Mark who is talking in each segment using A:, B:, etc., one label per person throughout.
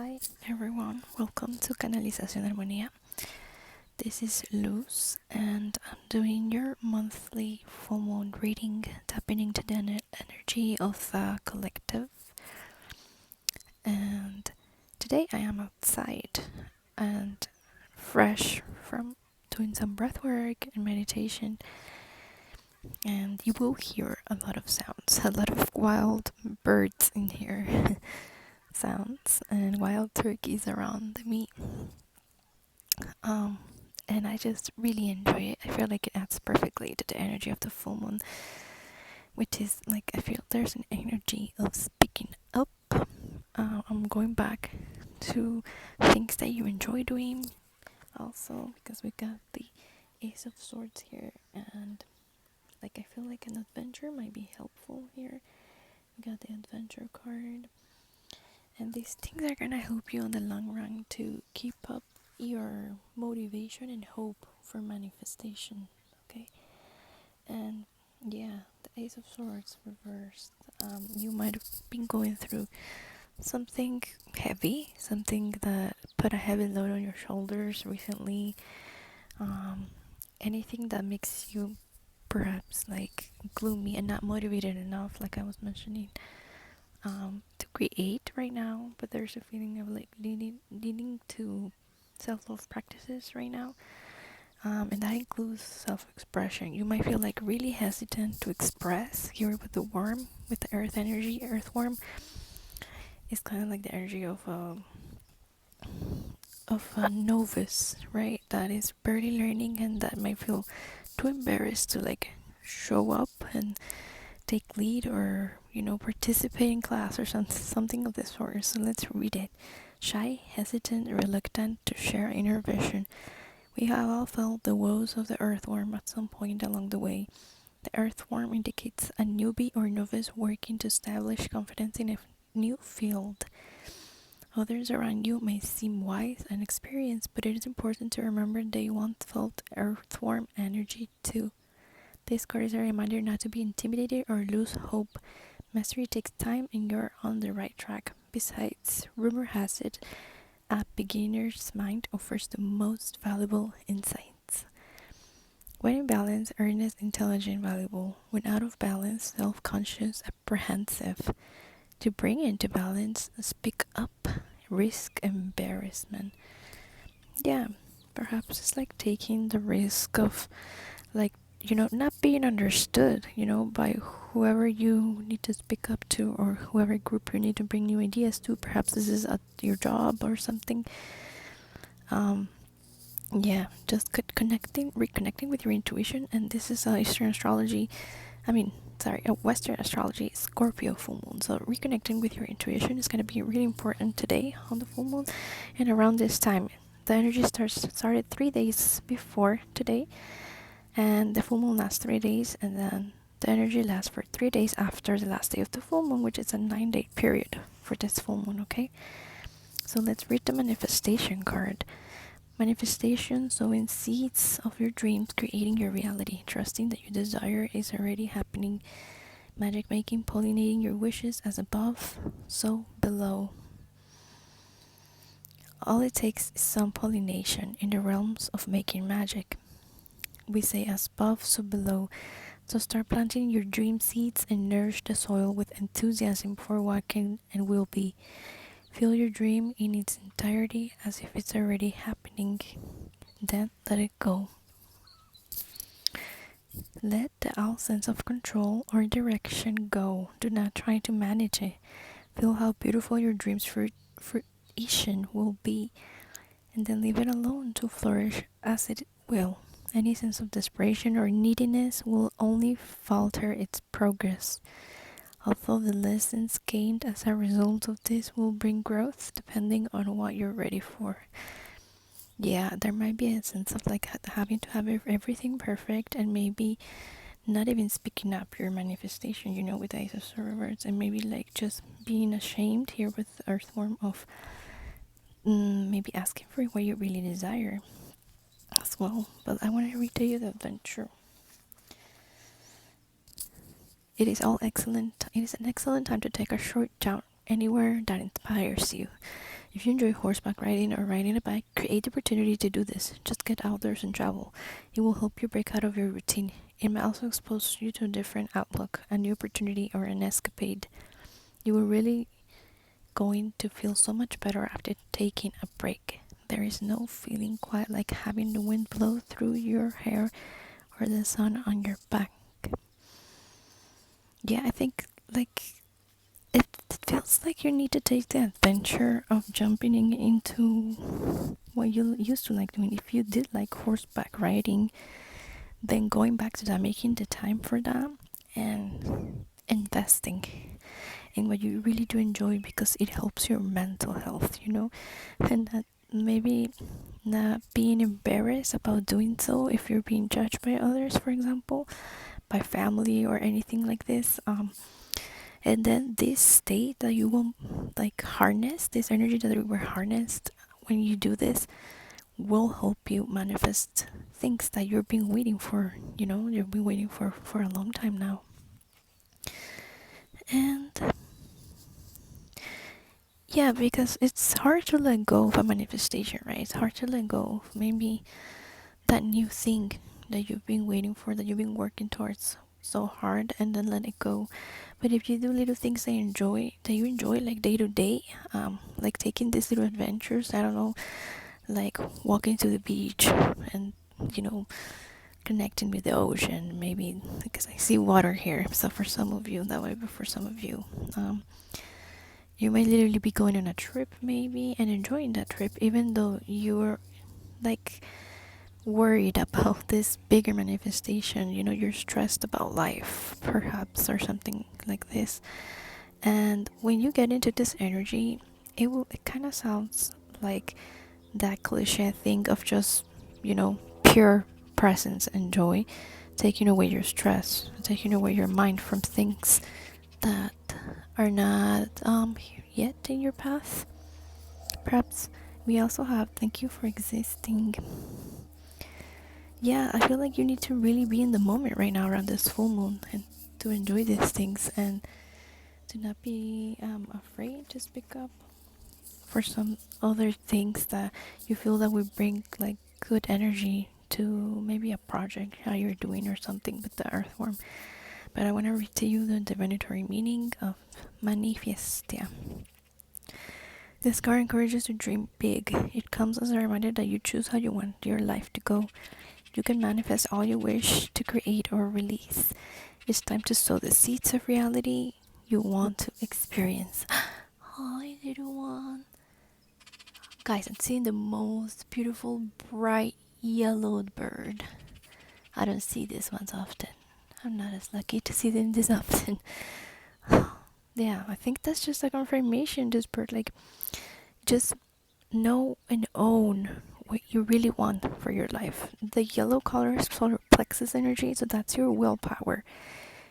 A: Hi everyone, welcome to Canalización Armonía. This is Luz and I'm doing your monthly full moon reading, tapping into the energy of the collective. And today I am outside and fresh from doing some breath work and meditation, and you will hear a lot of sounds, a lot of wild birds in here. Sounds and wild turkeys around me. Um, and I just really enjoy it. I feel like it adds perfectly to the energy of the full moon, which is like I feel there's an energy of speaking up. I'm going back to things that you enjoy doing, also because we got the Ace of Swords here, and like I feel like an adventure might be helpful here. We got the adventure card, and these things are gonna help you in the long run to keep up your motivation and hope for manifestation. Okay, and yeah, the Ace of Swords reversed. You might have been going through something heavy, something that put a heavy load on your shoulders recently. Anything that makes you perhaps like gloomy and not motivated enough, like I was mentioning, to create right now. But there's a feeling of like leading to self-love practices right now. And that includes self-expression. You might feel like really hesitant to express here with the worm, with the earth energy. Earthworm is kind of like the energy of a novice, right? That is barely learning and that might feel too embarrassed to like show up and take lead or participate in class or something of this sort. So let's read it. Shy, hesitant, reluctant to share inner vision. We have all felt the woes of the earthworm at some point along the way. The earthworm indicates a newbie or novice working to establish confidence in a new field. Others around you may seem wise and experienced, but it is important to remember they once felt earthworm energy too. This card is a reminder not to be intimidated or lose hope. Mastery takes time and you're on the right track. Besides, rumor has it, a beginner's mind offers the most valuable insights. When in balance, earnest, intelligent, valuable. When out of balance, self-conscious, apprehensive. To bring into balance, speak up, risk embarrassment. Yeah, perhaps it's like taking the risk of like not being understood, by whoever you need to speak up to or whoever group you need to bring new ideas to. Perhaps this is at your job or something. Yeah, just reconnecting with your intuition. And this is Eastern astrology. Western astrology, Scorpio full moon. So reconnecting with your intuition is going to be really important today on the full moon. And around this time, the energy started 3 days before today, and the full moon lasts 3 days, and then the energy lasts for 3 days after the last day of the full moon, which is a 9-day period for this full moon. Okay, so let's read the manifestation card. Manifestation, sowing seeds of your dreams, creating your reality, trusting that your desire is already happening. Magic making, pollinating your wishes, as above, so below. All it takes is some pollination in the realms of making magic. We say as above, so below. So start planting your dream seeds and nourish the soil with enthusiasm for what can and will be. Feel your dream in its entirety as if it's already happening. Then let it go. Let all sense of control or direction go. Do not try to manage it. Feel how beautiful your dream's fruition will be, and then leave it alone to flourish as it will. Any sense of desperation or neediness will only falter its progress. Although the lessons gained as a result of this will bring growth depending on what you're ready for. Yeah, there might be a sense of like having to have everything perfect and maybe not even speaking up your manifestation, with the Ace of Swords, and maybe like just being ashamed here with Earthworm of maybe asking for what you really desire as well. But I want to read to you the adventure. It is an excellent time to take a short jaunt anywhere that inspires you. If you enjoy horseback riding or riding a bike, create the opportunity to do this. Just get outdoors and travel. It will help you break out of your routine. It may also expose you to a different outlook, a new opportunity, or an escapade. You will really going to feel so much better after taking a break. There is no feeling quite like having the wind blow through your hair or the sun on your back. Yeah, I think like it feels like you need to take the adventure of jumping into what you used to like doing. If you did like horseback riding, then going back to that, making the time for that, and investing in what you really do enjoy, because it helps your mental health, and that maybe not being embarrassed about doing so if you're being judged by others, for example, by family or anything like this. And then this state that you will like harness, this energy that we were harnessed when you do this, will help you manifest things that you've been waiting for. You've been waiting for a long time now. And yeah, because it's hard to let go of a manifestation, right? It's hard to let go of maybe that new thing that you've been waiting for, that you've been working towards so hard, and then let it go. But if you do little things that you enjoy like day to day, like taking these little adventures, I don't know, like walking to the beach and you know connecting with the ocean, maybe because I see water here, so for some of you that way, but for some of you, you might literally be going on a trip maybe and enjoying that trip, even though you're like worried about this bigger manifestation. You're stressed about life perhaps, or something like this. And when you get into this energy, it kind of sounds like that cliche thing of just pure presence and joy, taking away your stress, taking away your mind from things that are not yet in your path. Perhaps we also have thank you for existing. Yeah, I feel like you need to really be in the moment right now around this full moon, and to enjoy these things, and to not be afraid to speak up for some other things that you feel that would bring like good energy to maybe a project how you're doing or something with the earthworm. But I want to read to you the divinatory meaning of manifestia. This card encourages you to dream big. It comes as a reminder that you choose how you want your life to go. You can manifest all you wish to create or release. It's time to sow the seeds of reality you want to experience. Hi, little one. Guys, I'm seeing the most beautiful, bright yellowed bird. I don't see these ones often. I'm not as lucky to see them this often. Yeah, I think that's just a confirmation. This bird, like, just know and own what you really want for your life. The yellow color is solar plexus energy, so that's your willpower,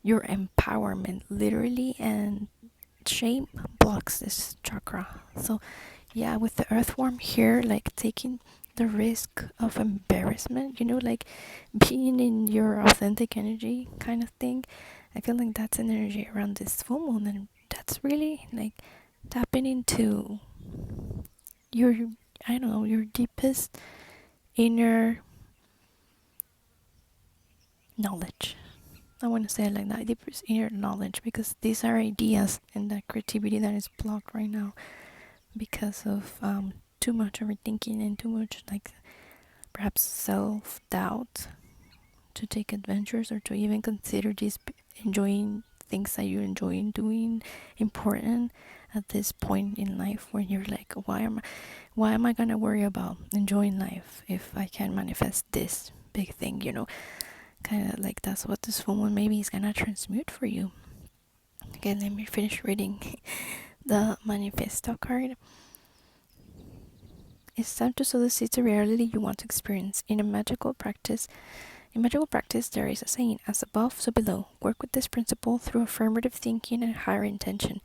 A: your empowerment, literally, and shame blocks this chakra. So yeah, with the earthworm here, like taking the risk of embarrassment, like being in your authentic energy kind of thing. I feel like that's an energy around this full moon, and that's really like tapping into your, I don't know, your deepest inner knowledge. I want to say it like that, deepest inner knowledge, because these are ideas and that creativity that is blocked right now because of too much overthinking and too much like perhaps self-doubt to take adventures, or to even consider these enjoying things that you enjoy doing important at this point in life, when you're like, why am I gonna worry about enjoying life if I can manifest this big thing, kind of like that's what this full moon maybe is gonna transmute for you. Okay, let me finish reading the manifesto card. It's time to sow the seeds of reality you want to experience. In magical practice, there is a saying, as above, so below. Work with this principle through affirmative thinking and higher intention.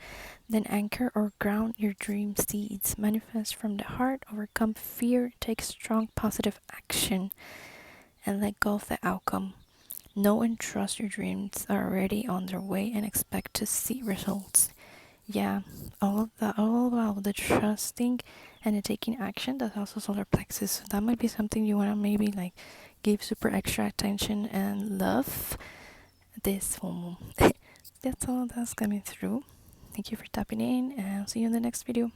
A: Then anchor or ground your dream seeds. Manifest from the heart, overcome fear, take strong positive action, and let go of the outcome. Know and trust your dreams are already on their way, and expect to see results yeah, all of that, all about the trusting and the taking action, that's also solar plexus. So that might be something you want to maybe like give super extra attention and love this full moon. That's all that's coming through. Thank you for tapping in, and I'll see you in the next video.